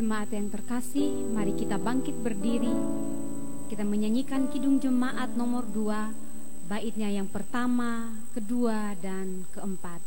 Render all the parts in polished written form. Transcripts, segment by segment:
jemaat yang terkasih, mari kita bangkit berdiri. Kita menyanyikan Kidung Jemaat nomor 2, baitnya yang pertama, kedua, dan keempat.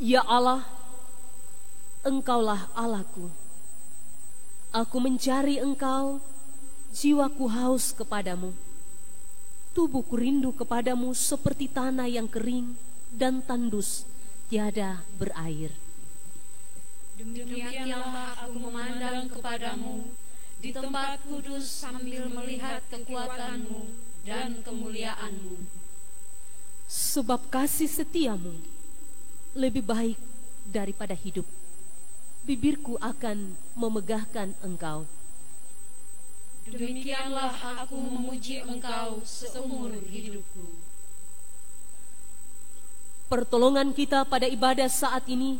Ya Allah, Engkaulah Allahku. Aku mencari Engkau, jiwaku haus kepadamu. Tubuhku rindu kepadamu seperti tanah yang kering dan tandus, tiada berair. Demikianlah aku memandang kepadamu di tempat kudus sambil melihat kekuatanmu dan kemuliaanmu. Sebab kasih setiamu lebih baik daripada hidup. Bibirku akan memegahkan Engkau. Demikianlah aku memuji Engkau seumur hidupku. Pertolongan kita pada ibadah saat ini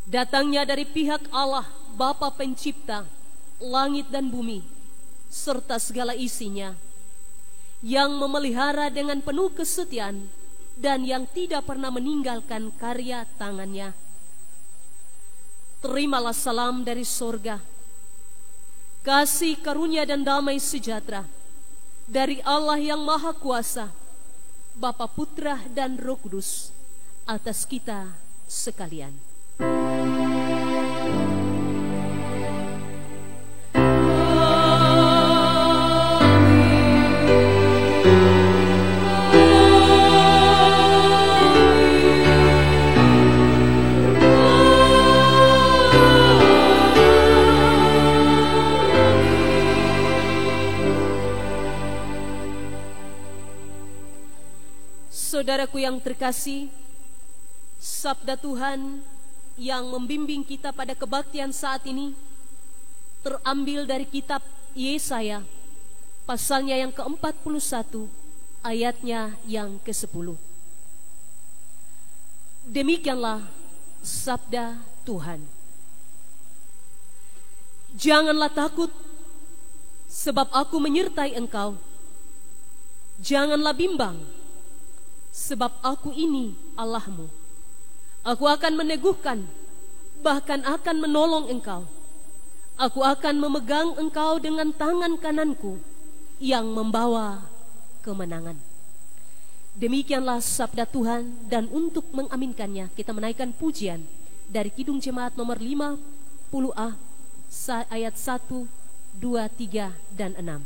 datangnya dari pihak Allah, Bapa Pencipta langit dan bumi serta segala isinya, yang memelihara dengan penuh kesetiaan dan yang tidak pernah meninggalkan karya tangannya. Terimalah salam dari sorga, kasih karunia dan damai sejahtera dari Allah yang Maha Kuasa, Bapa, Putra, dan Roh Kudus atas kita sekalian. Saudaraku yang terkasih, sabda Tuhan yang membimbing kita pada kebaktian saat ini terambil dari kitab Yesaya pasalnya yang ke-41 ayatnya yang ke-10. Demikianlah sabda Tuhan. Janganlah takut, sebab aku menyertai engkau. Janganlah bimbang, sebab aku ini Allahmu. Aku akan meneguhkan, bahkan akan menolong engkau. Aku akan memegang engkau dengan tangan kananku yang membawa kemenangan. Demikianlah sabda Tuhan, dan untuk mengaminkannya kita menaikkan pujian dari Kidung Jemaat nomor 50A ayat 1, 2, 3, dan 6.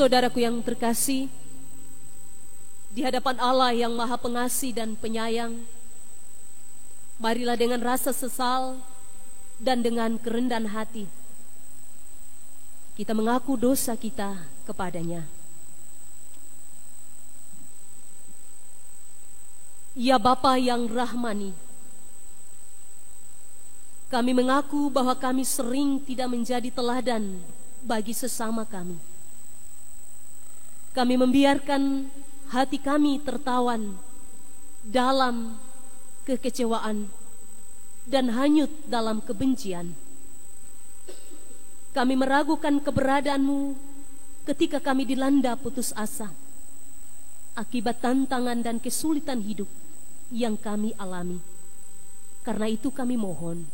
Saudaraku yang terkasih, di hadapan Allah yang Maha Pengasih dan Penyayang, marilah dengan rasa sesal dan dengan kerendahan hati kita mengaku dosa kita kepadanya. Ya Bapa yang rahmani, kami mengaku bahwa kami sering tidak menjadi teladan bagi sesama kami. Kami membiarkan hati kami tertawan dalam kekecewaan dan hanyut dalam kebencian. Kami meragukan keberadaanmu ketika kami dilanda putus asa akibat tantangan dan kesulitan hidup yang kami alami. Karena itu kami mohon,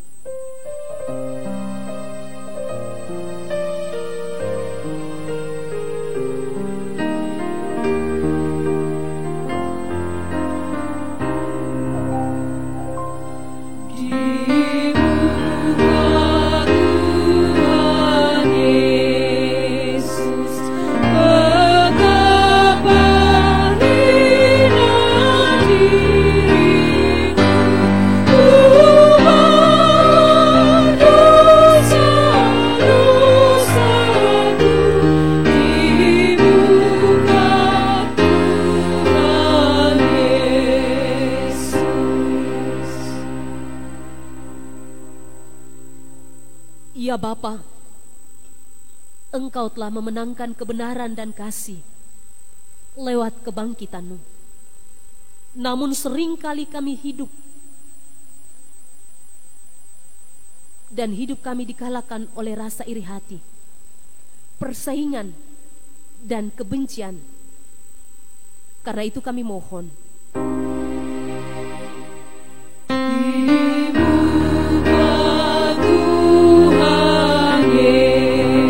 Ya Bapa, Engkau telah memenangkan kebenaran dan kasih lewat kebangkitan-Mu. Namun seringkali kami hidup, dan hidup kami dikalahkan oleh rasa iri hati, persaingan, dan kebencian. Karena itu kami mohon, Tuhan Yesus.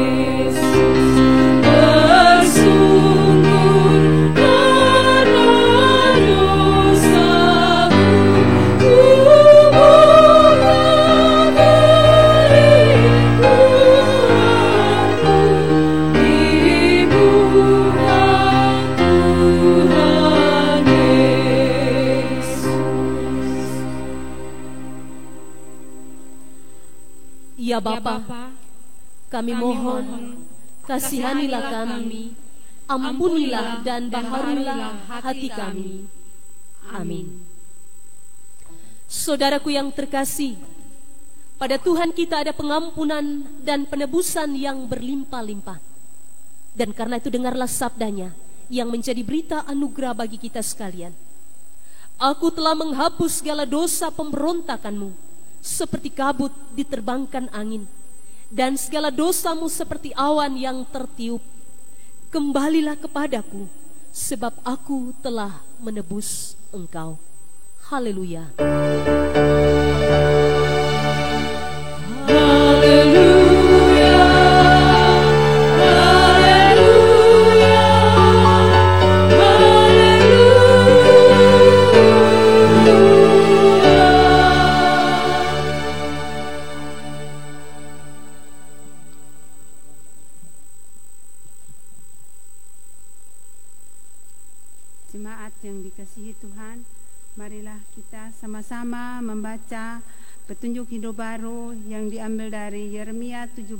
Ya Bapa, kami mohon, kasihanilah kami, ampunilah dan baharulah hati kami. Amin. Saudaraku yang terkasih, pada Tuhan kita ada pengampunan dan penebusan yang berlimpah-limpah. Dan karena itu dengarlah sabdanya yang menjadi berita anugerah bagi kita sekalian. Aku telah menghapus segala dosa pemberontakanmu, seperti kabut diterbangkan angin, dan segala dosamu seperti awan yang tertiup. Kembalilah kepadaku, sebab aku telah menebus engkau. Haleluya. Haleluya. Jemaat yang dikasihi Tuhan, marilah kita sama-sama membaca petunjuk hidup baru yang diambil dari Yeremia 17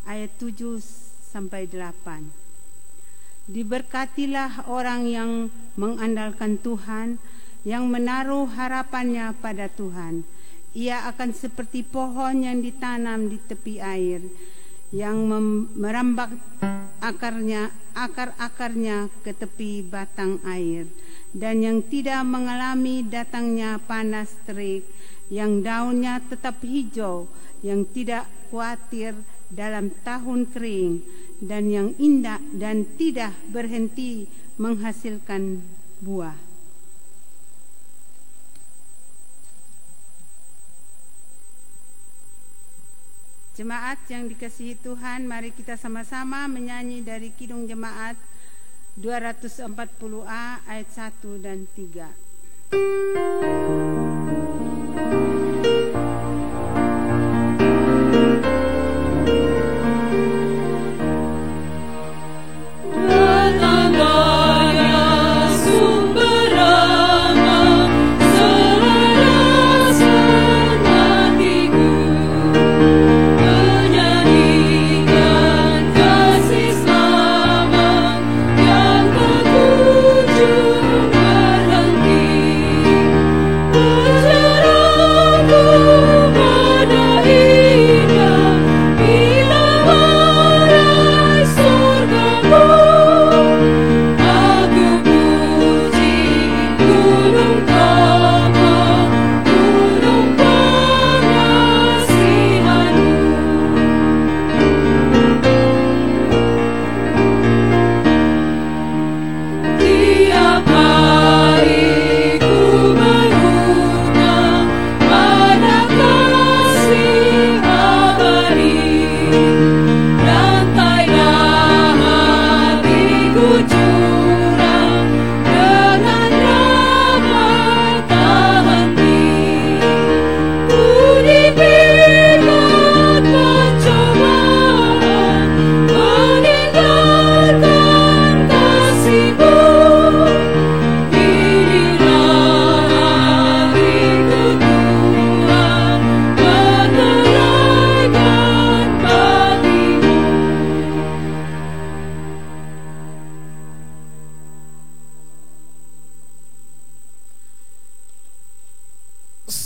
ayat 7 sampai 8. Diberkatilah orang yang mengandalkan Tuhan, yang menaruh harapannya pada Tuhan. Ia akan seperti pohon yang ditanam di tepi air, yang merambak akar-akarnya ke tepi batang air, dan yang tidak mengalami datangnya panas terik, yang daunnya tetap hijau, yang tidak khawatir dalam tahun kering, dan yang indah dan tidak berhenti menghasilkan buah. Jemaat yang dikasihi Tuhan, mari kita sama-sama menyanyi dari Kidung Jemaat 240A ayat 1 dan 3.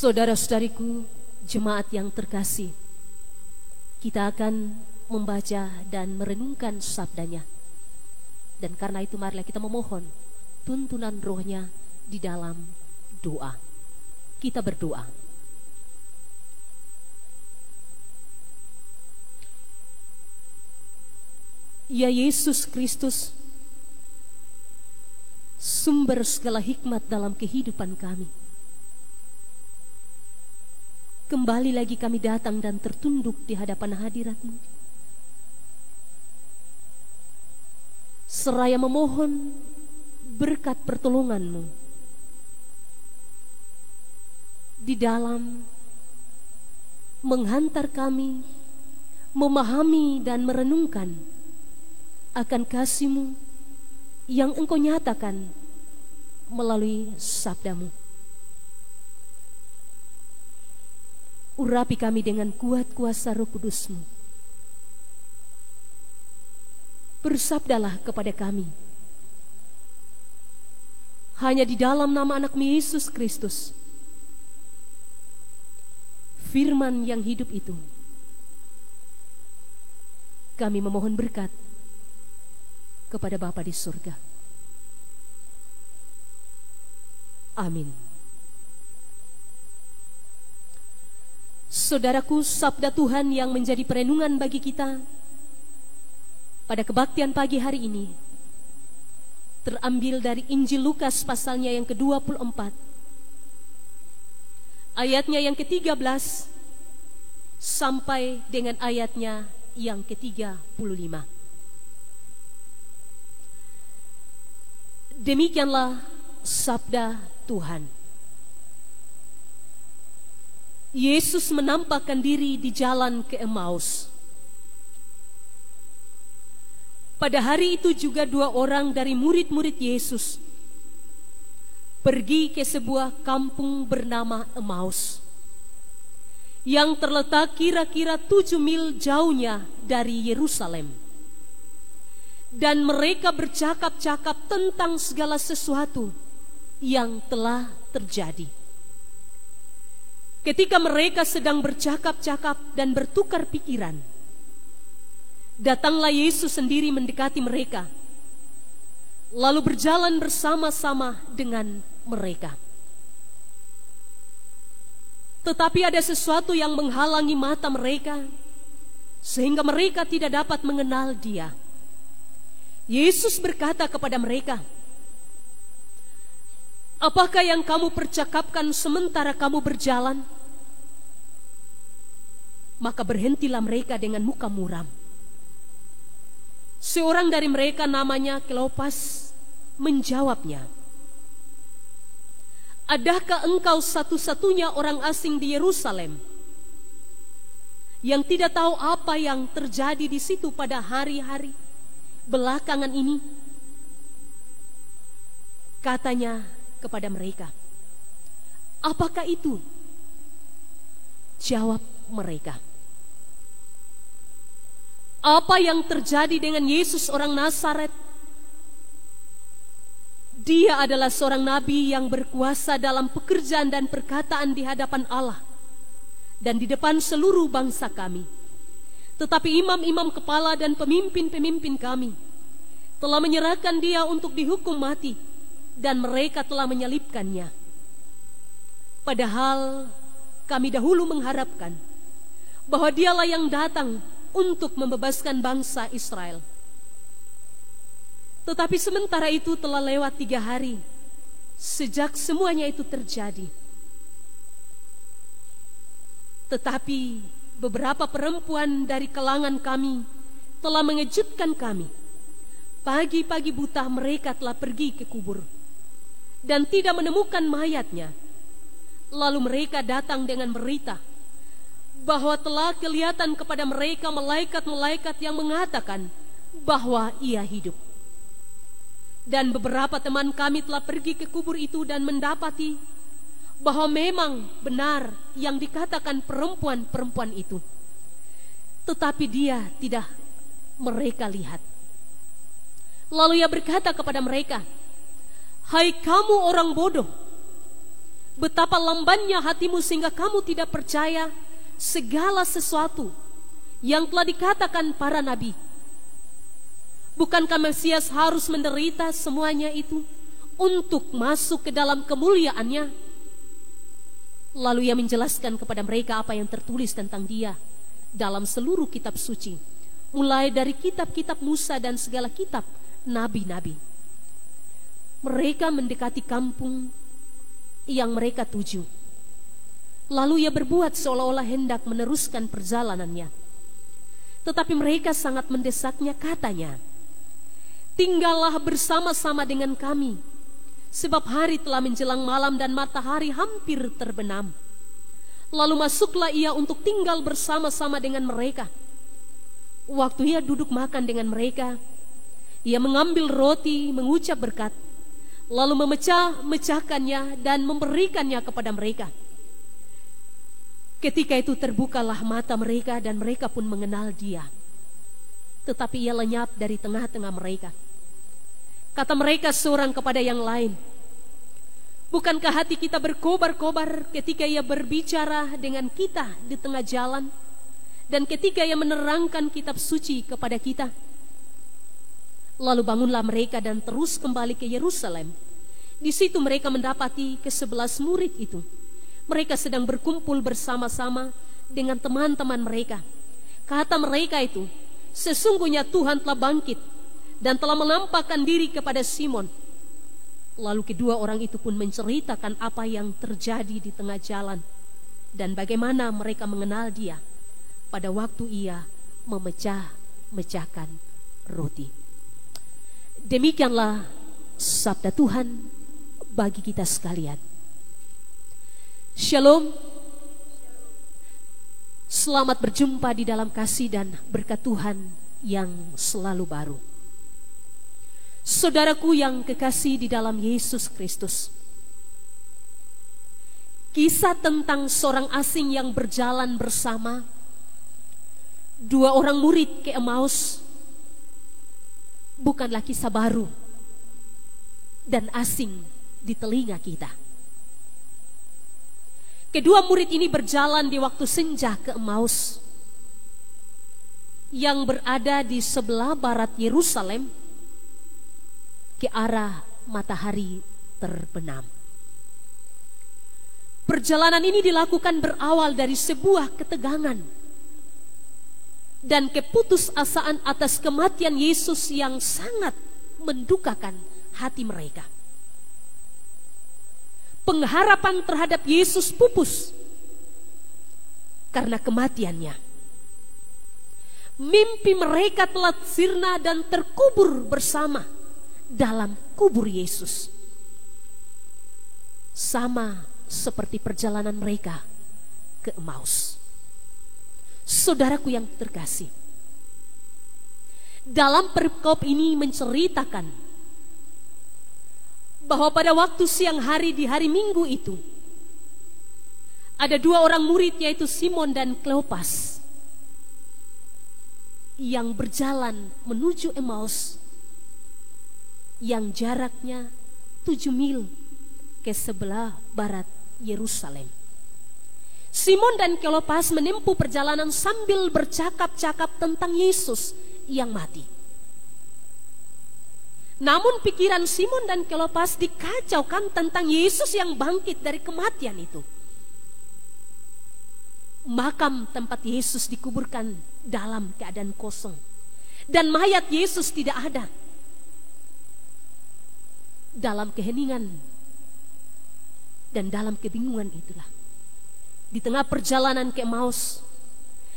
Saudara-saudariku, jemaat yang terkasih, kita akan membaca dan merenungkan sabdanya. Dan karena itu marilah kita memohon tuntunan rohnya di dalam doa. Kita berdoa. Ya Yesus Kristus, sumber segala hikmat dalam kehidupan kami, kembali lagi kami datang dan tertunduk di hadapan hadirat-Mu, seraya memohon berkat pertolongan-Mu di dalam menghantar kami memahami dan merenungkan akan kasih-Mu yang Engkau nyatakan melalui sabda-Mu. urapi kami dengan kuat kuasa Roh Kudus-Mu. Bersabdalah kepada kami. Hanya di dalam nama anak-Mu Yesus Kristus, firman yang hidup itu, kami memohon berkat kepada Bapa di surga. Amin. Saudaraku, sabda Tuhan yang menjadi perenungan bagi kita pada kebaktian pagi hari ini terambil dari Injil Lukas pasalnya yang ke-24, ayatnya yang ke-13 sampai dengan ayatnya yang ke-35. Demikianlah sabda Tuhan. Yesus menampakkan diri di jalan ke Emmaus. Pada hari itu juga 2 orang dari murid-murid Yesus pergi ke sebuah kampung bernama Emmaus, yang terletak kira-kira 7 mil jauhnya dari Yerusalem. Dan mereka bercakap-cakap tentang segala sesuatu yang telah terjadi. Ketika mereka sedang bercakap-cakap dan bertukar pikiran, datanglah Yesus sendiri mendekati mereka, lalu berjalan bersama-sama dengan mereka. Tetapi ada sesuatu yang menghalangi mata mereka, sehingga mereka tidak dapat mengenal Dia. Yesus berkata kepada mereka, "Apakah yang kamu percakapkan sementara kamu berjalan?" Maka berhentilah mereka dengan muka muram. Seorang dari mereka namanya Kleopas menjawabnya, "Adakah engkau satu-satunya orang asing di Yerusalem yang tidak tahu apa yang terjadi di situ pada hari-hari belakangan ini?" Katanya kepada mereka, "Apakah itu?" Jawab mereka, "Apa yang terjadi dengan Yesus orang Nazaret? Dia adalah seorang nabi yang berkuasa dalam pekerjaan dan perkataan di hadapan Allah dan di depan seluruh bangsa kami. Tetapi imam-imam kepala dan pemimpin-pemimpin kami telah menyerahkan dia untuk dihukum mati, dan mereka telah menyalibkannya. Padahal kami dahulu mengharapkan bahwa dialah yang datang untuk membebaskan bangsa Israel. Tetapi sementara itu telah lewat 3 hari sejak semuanya itu terjadi. Tetapi beberapa perempuan dari kalangan kami telah mengejutkan kami. Pagi-pagi buta mereka telah pergi ke kubur dan tidak menemukan mayatnya. Lalu mereka datang dengan berita bahwa telah kelihatan kepada mereka malaikat-malaikat yang mengatakan bahwa ia hidup. Dan beberapa teman kami telah pergi ke kubur itu dan mendapati bahwa memang benar yang dikatakan perempuan-perempuan itu. Tetapi dia tidak mereka lihat. Lalu ia berkata kepada mereka, "Hai kamu orang bodoh, betapa lambannya hatimu sehingga kamu tidak percaya segala sesuatu yang telah dikatakan para nabi. Bukankah Mesias harus menderita semuanya itu untuk masuk ke dalam kemuliaannya?" Lalu ia menjelaskan kepada mereka apa yang tertulis tentang dia dalam seluruh kitab suci, mulai dari kitab-kitab Musa dan segala kitab nabi-nabi. Mereka mendekati kampung yang mereka tuju. Lalu ia berbuat seolah-olah hendak meneruskan perjalanannya. Tetapi mereka sangat mendesaknya, katanya, "Tinggallah bersama-sama dengan kami, sebab hari telah menjelang malam dan matahari hampir terbenam." Lalu masuklah ia untuk tinggal bersama-sama dengan mereka. Waktu ia duduk makan dengan mereka, ia mengambil roti, mengucap berkat, lalu memecah-mecahkannya dan memberikannya kepada mereka. Ketika itu terbukalah mata mereka dan mereka pun mengenal Dia. Tetapi Ia lenyap dari tengah-tengah mereka. Kata mereka seorang kepada yang lain, bukankah hati kita berkobar-kobar ketika Ia berbicara dengan kita di tengah jalan, dan ketika Ia menerangkan kitab suci kepada kita? Lalu bangunlah mereka dan terus kembali ke Yerusalem. Di situ mereka mendapati ke-11 murid itu. Mereka sedang berkumpul bersama-sama dengan teman-teman mereka. Kata mereka itu, sesungguhnya Tuhan telah bangkit dan telah menampakkan diri kepada Simon. Lalu kedua orang itu pun menceritakan apa yang terjadi di tengah jalan dan bagaimana mereka mengenal Dia pada waktu Ia memecah-mecahkan roti. Demikianlah sabda Tuhan bagi kita sekalian. Shalom. Selamat berjumpa di dalam kasih dan berkat Tuhan yang selalu baru. Saudaraku yang kekasih di dalam Yesus Kristus, kisah tentang seorang asing yang berjalan bersama dua orang murid ke Emmaus bukanlah kisah baru dan asing di telinga kita. Kedua murid ini berjalan di waktu senja ke Emmaus yang berada di sebelah barat Yerusalem ke arah matahari terbenam. Perjalanan ini dilakukan berawal dari sebuah ketegangan dan keputusasaan atas kematian Yesus yang sangat mendukakan hati mereka. Pengharapan terhadap Yesus pupus karena kematiannya. Mimpi mereka telah sirna dan terkubur bersama dalam kubur Yesus. Sama seperti perjalanan mereka ke Emmaus. Saudaraku yang terkasih, dalam perikop ini menceritakan bahwa pada waktu siang hari di hari Minggu itu ada dua orang murid, yaitu Simon dan Kleopas, yang berjalan menuju Emmaus yang jaraknya 7 mil ke sebelah barat Yerusalem. Simon dan Kleopas menempuh perjalanan sambil bercakap-cakap tentang Yesus yang mati. Namun pikiran Simon dan Kleopas dikacaukan tentang Yesus yang bangkit dari kematian itu. Makam tempat Yesus dikuburkan dalam keadaan kosong dan mayat Yesus tidak ada. Dalam keheningan dan dalam kebingungan itulah, di tengah perjalanan ke Emmaus,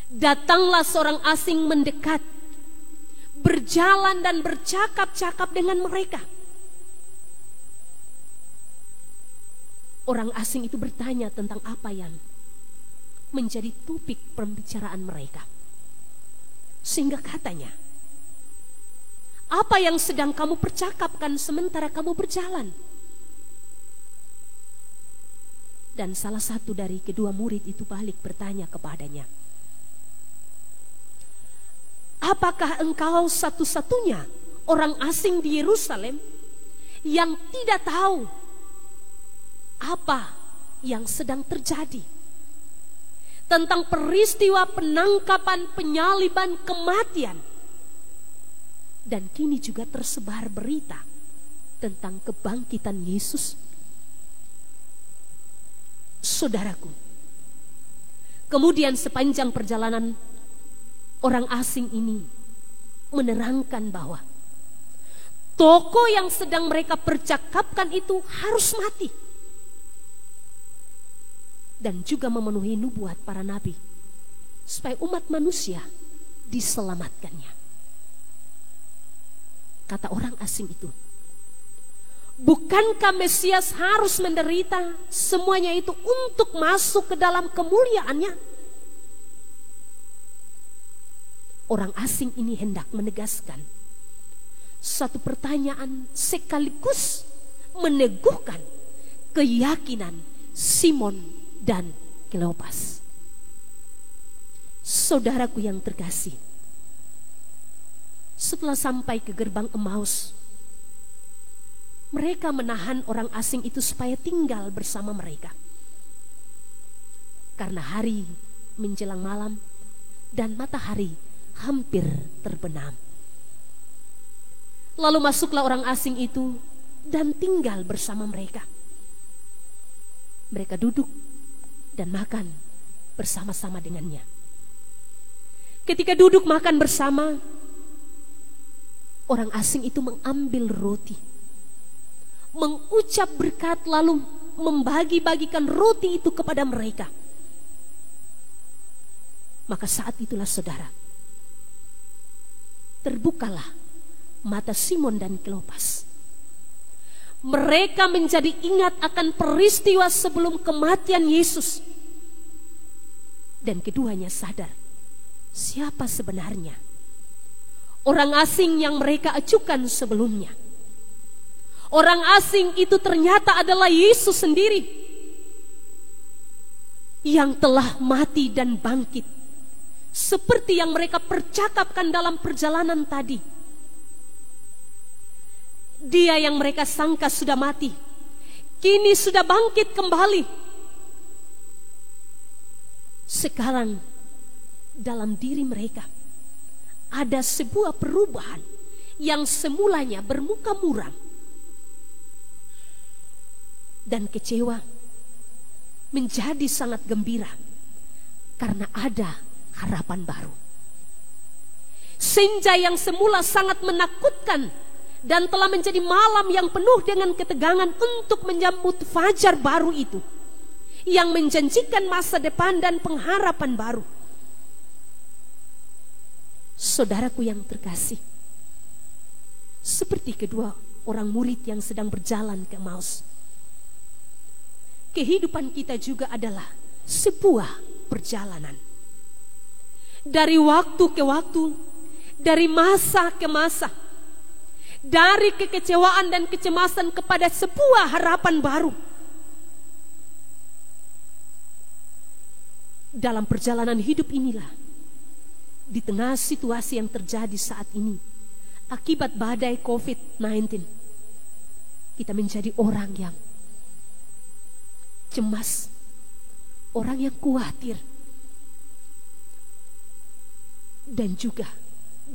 datanglah seorang asing mendekat, berjalan dan bercakap-cakap dengan mereka. Orang asing itu bertanya tentang apa yang menjadi topik pembicaraan mereka. Sehingga katanya, apa yang sedang kamu percakapkan sementara kamu berjalan? Dan salah satu dari kedua murid itu balik bertanya kepadanya, apakah engkau satu-satunya orang asing di Yerusalem yang tidak tahu apa yang sedang terjadi tentang peristiwa penangkapan, penyaliban, kematian, dan kini juga tersebar berita tentang kebangkitan Yesus? Saudaraku, kemudian sepanjang perjalanan orang asing ini menerangkan bahwa tokoh yang sedang mereka percakapkan itu harus mati dan juga memenuhi nubuat para nabi supaya umat manusia diselamatkannya. Kata orang asing itu, bukankah Mesias harus menderita semuanya itu untuk masuk ke dalam kemuliaannya? Orang asing ini hendak menegaskan satu pertanyaan sekaligus meneguhkan keyakinan Simon dan Kleopas. Saudaraku yang terkasih, setelah sampai ke gerbang Emmaus, mereka menahan orang asing itu supaya tinggal bersama mereka. Karena hari menjelang malam dan matahari hampir terbenam. Lalu masuklah orang asing itu dan tinggal bersama mereka. Mereka duduk dan makan bersama-sama dengannya. Ketika duduk makan bersama, orang asing itu mengambil roti, mengucap berkat, lalu membagi-bagikan roti itu kepada mereka. Maka saat itulah saudara, terbukalah mata Simon dan Kleopas. Mereka menjadi ingat akan peristiwa sebelum kematian Yesus. Dan keduanya sadar siapa sebenarnya orang asing yang mereka acukan sebelumnya. Orang asing itu ternyata adalah Yesus sendiri yang telah mati dan bangkit, seperti yang mereka percakapkan dalam perjalanan tadi. Dia yang mereka sangka sudah mati, kini sudah bangkit kembali. Sekarang dalam diri mereka ada sebuah perubahan yang semulanya bermuka muram dan kecewa menjadi sangat gembira karena ada harapan baru. Senja yang semula sangat menakutkan dan telah menjadi malam yang penuh dengan ketegangan untuk menyambut fajar baru itu, yang menjanjikan masa depan dan pengharapan baru. Saudaraku yang terkasih, seperti kedua orang murid yang sedang berjalan ke Emmaus, kehidupan kita juga adalah sebuah perjalanan. Dari waktu ke waktu, dari masa ke masa, dari kekecewaan dan kecemasan kepada sebuah harapan baru. Dalam perjalanan hidup inilah, di tengah situasi yang terjadi saat ini akibat badai COVID-19, kita menjadi orang yang cemas, orang yang khawatir, dan juga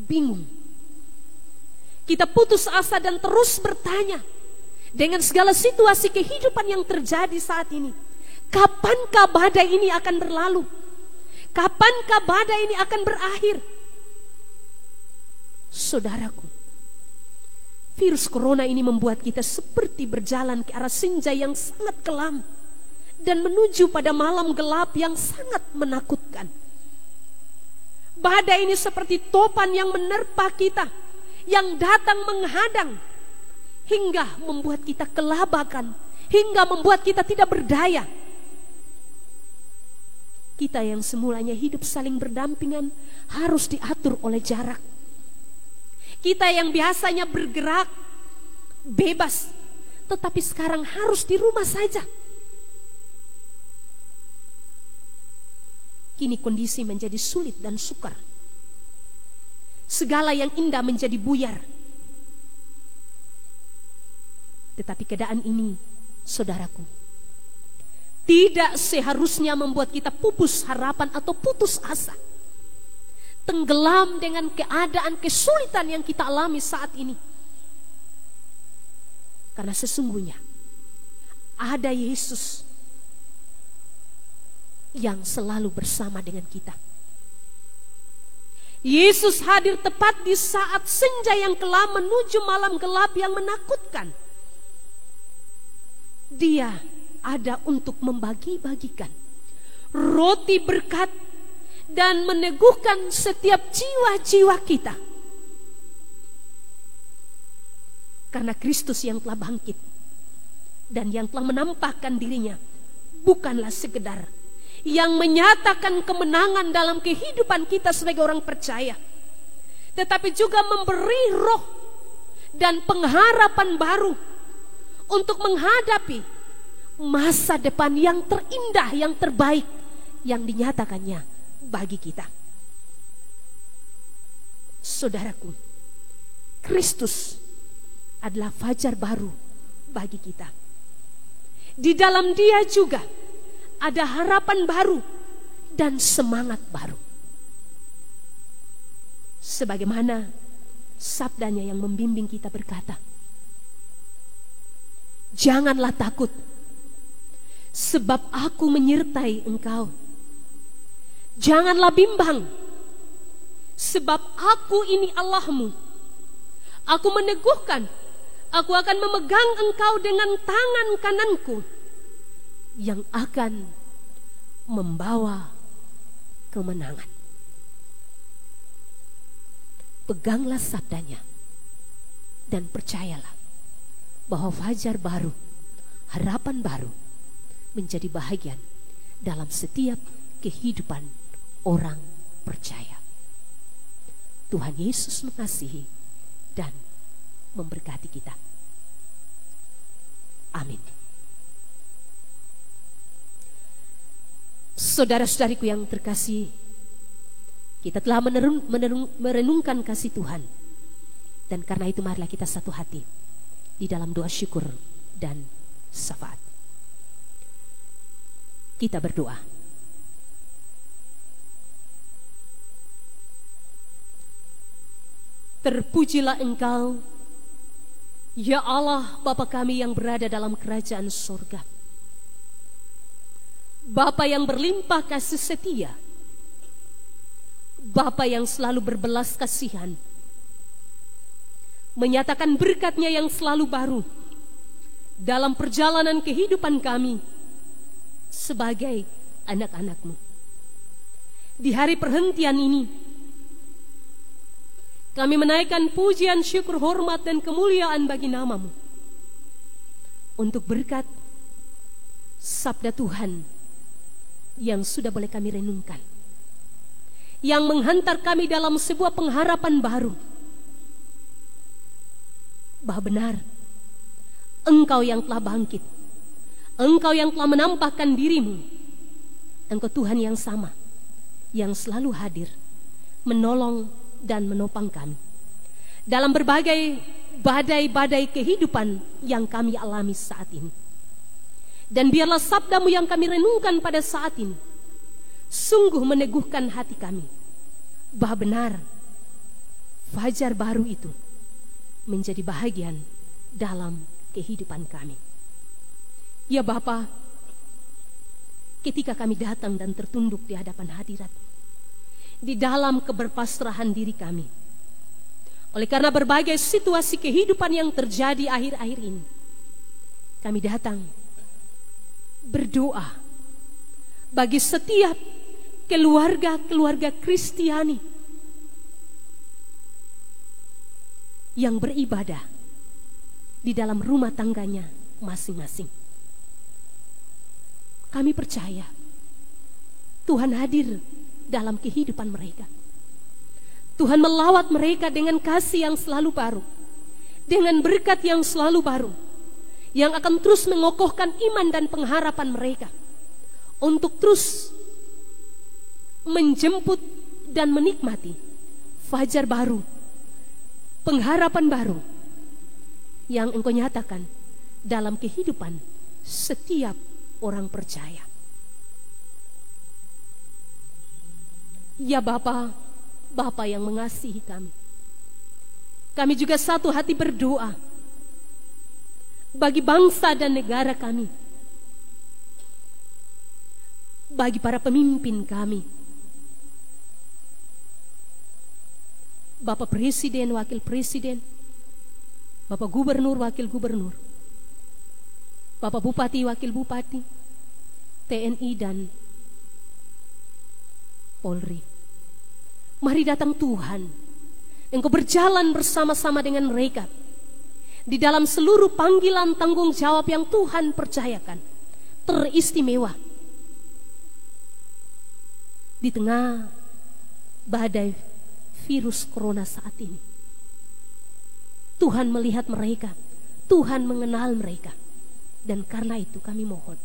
bingung. Kita putus asa dan terus bertanya dengan segala situasi kehidupan yang terjadi saat ini, kapankah badai ini akan berlalu? Kapankah badai ini akan berakhir? Saudaraku, virus corona ini membuat kita seperti berjalan ke arah senja yang sangat kelam dan menuju pada malam gelap yang sangat menakutkan. Badai ini seperti topan yang menerpa kita, yang datang menghadang hingga membuat kita kelabakan, hingga membuat kita tidak berdaya. Kita yang semulanya hidup saling berdampingan harus diatur oleh jarak. Kita yang biasanya bergerak bebas, tetapi sekarang harus di rumah saja. Kini kondisi menjadi sulit dan sukar. Segala yang indah menjadi buyar. Tetapi keadaan ini, saudaraku, tidak seharusnya membuat kita pupus harapan atau putus asa, tenggelam dengan keadaan kesulitan yang kita alami saat ini. Karena sesungguhnya ada Yesus yang selalu bersama dengan kita. Yesus hadir tepat di saat senja yang kelam menuju malam gelap yang menakutkan. Dia ada untuk membagi-bagikan roti berkat dan meneguhkan setiap jiwa-jiwa kita. Karena Kristus yang telah bangkit dan yang telah menampakkan dirinya bukanlah sekedar yang menyatakan kemenangan dalam kehidupan kita sebagai orang percaya, tetapi juga memberi roh dan pengharapan baru untuk menghadapi masa depan yang terindah, yang terbaik yang dinyatakannya bagi kita. Saudaraku, Kristus adalah fajar baru bagi kita. Di dalam Dia juga ada harapan baru dan semangat baru. Sebagaimana sabdanya yang membimbing kita berkata, janganlah takut, sebab aku menyertai engkau. Janganlah bimbang, sebab aku ini Allahmu. Aku meneguhkan, aku akan memegang engkau dengan tangan kananku yang akan membawa kemenangan. Peganglah sabdanya dan percayalah bahwa fajar baru, harapan baru menjadi bahagian dalam setiap kehidupan orang percaya. Tuhan Yesus mengasihi dan memberkati kita. Amin. Saudara-saudariku yang terkasih, kita telah merenungkan kasih Tuhan. Dan karena itu marilah kita satu hati di dalam doa syukur dan syafaat. Kita berdoa. Terpujilah Engkau, ya Allah Bapa kami yang berada dalam kerajaan surga. Bapa yang berlimpah kasih setia, Bapa yang selalu berbelas kasihan, menyatakan berkat-Nya yang selalu baru dalam perjalanan kehidupan kami sebagai anak-anak-Mu. Di hari perhentian ini, kami menaikkan pujian, syukur, hormat, dan kemuliaan bagi nama-Mu untuk berkat sabda Tuhan yang sudah boleh kami renungkan, yang menghantar kami dalam sebuah pengharapan baru, bahwa benar Engkau yang telah bangkit, Engkau yang telah menampakkan diri-Mu, Engkau Tuhan yang sama, yang selalu hadir, menolong dan menopang kami dalam berbagai badai-badai kehidupan yang kami alami saat ini. Dan biarlah sabda-Mu yang kami renungkan pada saat ini sungguh meneguhkan hati kami, bahwa benar fajar baru itu menjadi bahagian dalam kehidupan kami. Ya Bapa, ketika kami datang dan tertunduk di hadapan hadirat, di dalam keberpasrahan diri kami, oleh karena berbagai situasi kehidupan yang terjadi akhir-akhir ini, kami datang berdoa bagi setiap keluarga-keluarga Kristiani yang beribadah di dalam rumah tangganya masing-masing. Kami percaya Tuhan hadir dalam kehidupan mereka. Tuhan melawat mereka dengan kasih yang selalu baru, dengan berkat yang selalu baru, yang akan terus mengokohkan iman dan pengharapan mereka untuk terus menjemput dan menikmati fajar baru, pengharapan baru yang Engkau nyatakan dalam kehidupan setiap orang percaya. Ya Bapa, Bapa yang mengasihi kami, kami juga satu hati berdoa bagi bangsa dan negara kami, bagi para pemimpin kami, Bapak Presiden, Wakil Presiden, Bapak Gubernur, Wakil Gubernur, Bapak Bupati, Wakil Bupati, TNI dan Polri. Mari datang Tuhan, Engkau berjalan bersama-sama dengan mereka di dalam seluruh panggilan tanggung jawab yang Tuhan percayakan, teristimewa di tengah badai virus corona saat ini. Tuhan melihat mereka, Tuhan mengenal mereka, dan karena itu kami mohon,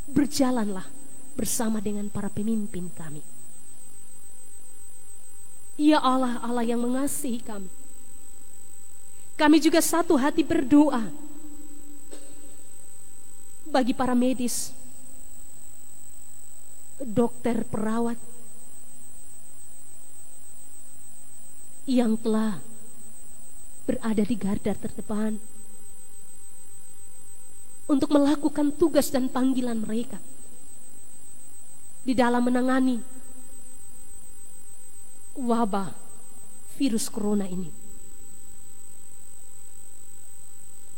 berjalanlah bersama dengan para pemimpin kami. Ya Allah, Allah yang mengasihi kami. Kami juga satu hati berdoa bagi para medis, dokter, perawat yang telah berada di garda terdepan untuk melakukan tugas dan panggilan mereka di dalam menangani wabah virus corona ini.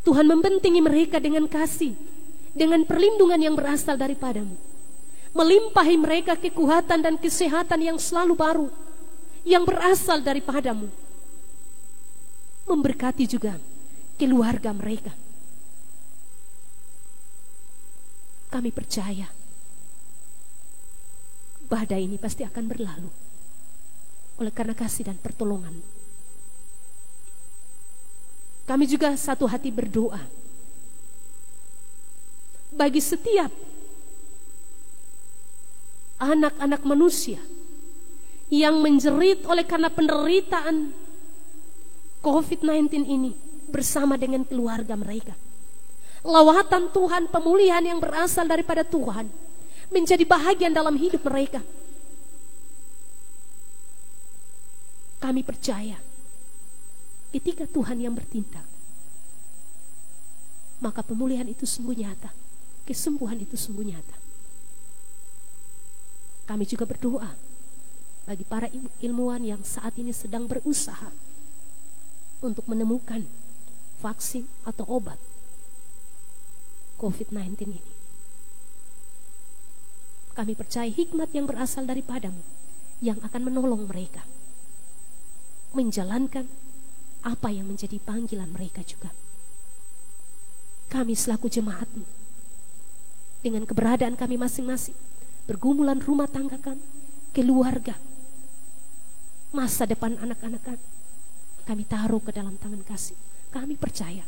Tuhan membentengi mereka dengan kasih, dengan perlindungan yang berasal daripadamu, melimpahi mereka kekuatan dan kesehatan yang selalu baru, yang berasal daripadamu, memberkati juga keluarga mereka. Kami percaya badai ini pasti akan berlalu oleh karena kasih dan pertolongan. Kami juga satu hati berdoa bagi setiap anak-anak manusia yang menjerit oleh karena penderitaan COVID-19 ini bersama dengan keluarga mereka. Lawatan Tuhan, pemulihan yang berasal daripada Tuhan menjadi bahagian dalam hidup mereka. Kami percaya ketika Tuhan yang bertindak, maka pemulihan itu sungguh nyata, kesembuhan itu sungguh nyata. Kami juga berdoa bagi para ilmuwan yang saat ini sedang berusaha untuk menemukan vaksin atau obat COVID-19 ini. Kami percaya hikmat yang berasal daripadamu yang akan menolong mereka menjalankan apa yang menjadi panggilan mereka juga. Kami selaku jemaat-Mu, dengan keberadaan kami masing-masing, pergumulan rumah tangga kami, keluarga, masa depan anak-anak kami taruh ke dalam tangan kasih. Kami percaya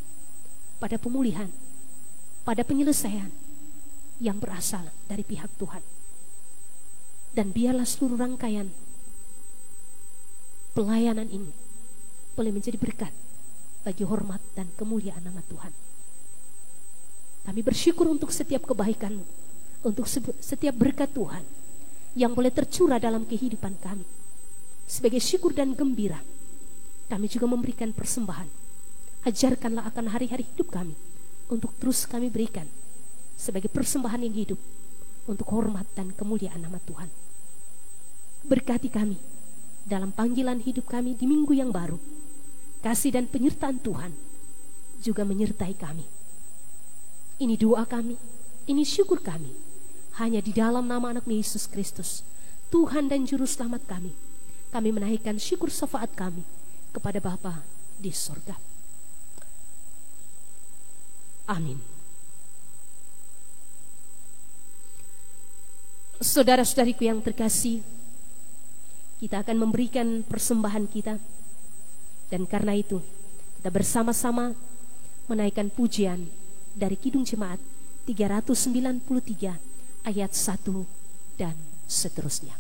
pada pemulihan, pada penyelesaian yang berasal dari pihak Tuhan. Dan biarlah seluruh rangkaian pelayanan ini boleh menjadi berkat bagi hormat dan kemuliaan nama Tuhan. Kami bersyukur untuk setiap kebaikan-Mu, untuk setiap berkat Tuhan yang boleh tercurah dalam kehidupan kami. Sebagai syukur dan gembira, kami juga memberikan persembahan. Ajarkanlah akan hari-hari hidup kami untuk terus kami berikan sebagai persembahan yang hidup untuk hormat dan kemuliaan nama Tuhan. Berkati kami dalam panggilan hidup kami di minggu yang baru. Kasih dan penyertaan Tuhan juga menyertai kami. Ini doa kami, ini syukur kami, hanya di dalam nama anak Yesus Kristus, Tuhan dan Juru Selamat kami. Kami menaikkan syukur syafaat kami kepada Bapa di sorga. Amin. Saudara-saudariku yang terkasih, kita akan memberikan persembahan kita. Dan karena itu, kita bersama-sama menaikkan pujian dari Kidung Jemaat 393 ayat 1 dan seterusnya.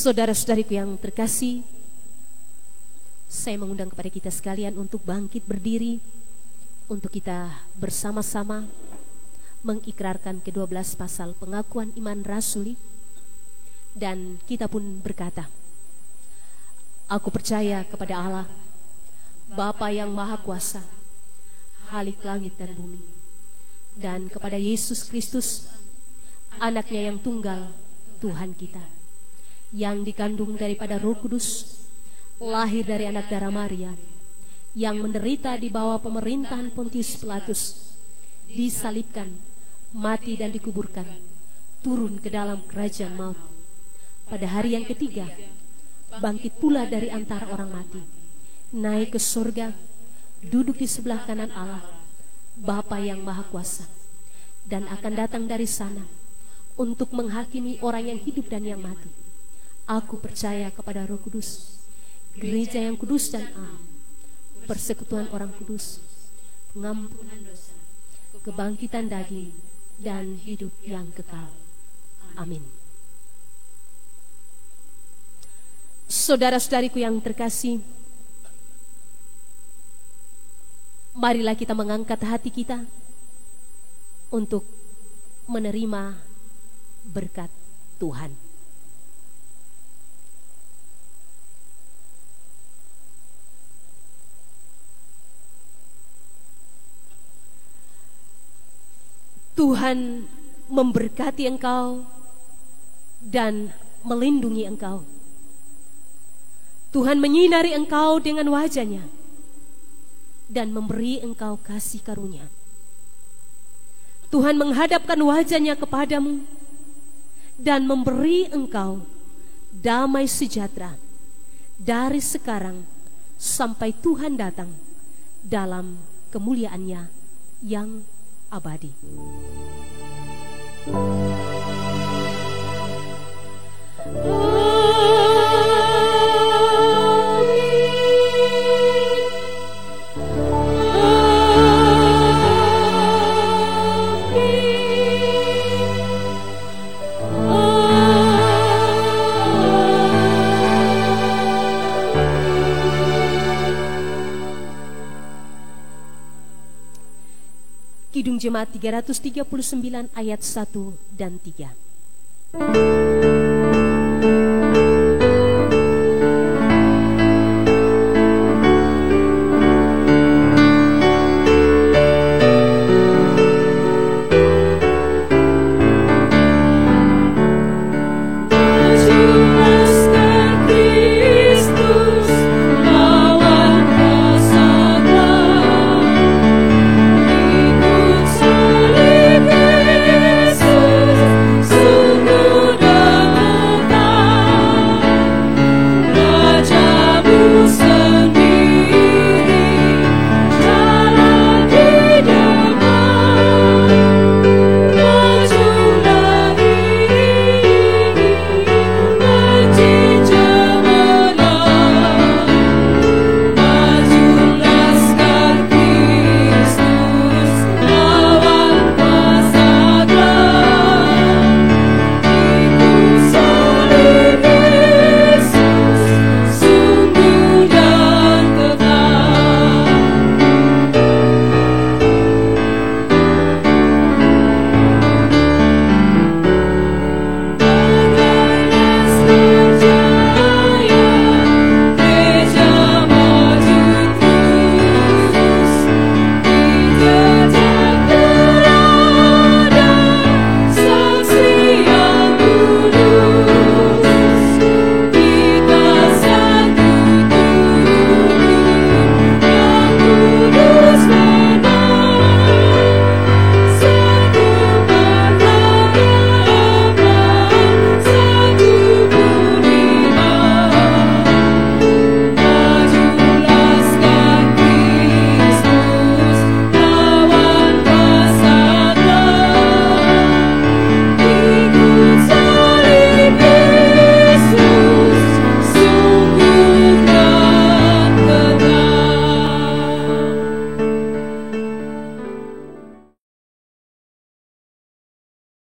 Saudara-saudariku yang terkasih, saya mengundang kepada kita sekalian untuk bangkit berdiri, untuk kita bersama-sama mengikrarkan ke-12 pasal pengakuan iman rasuli. Dan kita pun berkata, aku percaya kepada Allah, Bapa yang Maha Kuasa, Khalik langit dan bumi, dan kepada Yesus Kristus, anaknya yang tunggal, Tuhan kita, yang dikandung daripada Roh Kudus, lahir dari anak darah Maria, yang menderita di bawah pemerintahan Pontius Pilatus, disalibkan, mati dan dikuburkan, turun ke dalam kerajaan maut. Pada hari yang ketiga, bangkit pula dari antara orang mati, naik ke surga, duduk di sebelah kanan Allah, Bapa yang Maha Kuasa, dan akan datang dari sana untuk menghakimi orang yang hidup dan yang mati. Aku percaya kepada Roh Kudus, gereja yang kudus dan am, persekutuan orang kudus, pengampunan dosa, kebangkitan daging, dan hidup yang kekal. Amin. Saudara-saudariku yang terkasih, marilah kita mengangkat hati kita untuk menerima berkat Tuhan. Tuhan memberkati engkau dan melindungi engkau. Tuhan menyinari engkau dengan wajah-Nya dan memberi engkau kasih karunia. Tuhan menghadapkan wajah-Nya kepadamu dan memberi engkau damai sejahtera dari sekarang sampai Tuhan datang dalam kemuliaan-Nya yang abadi. Kidung Jemaat 339 ayat 1 dan 3.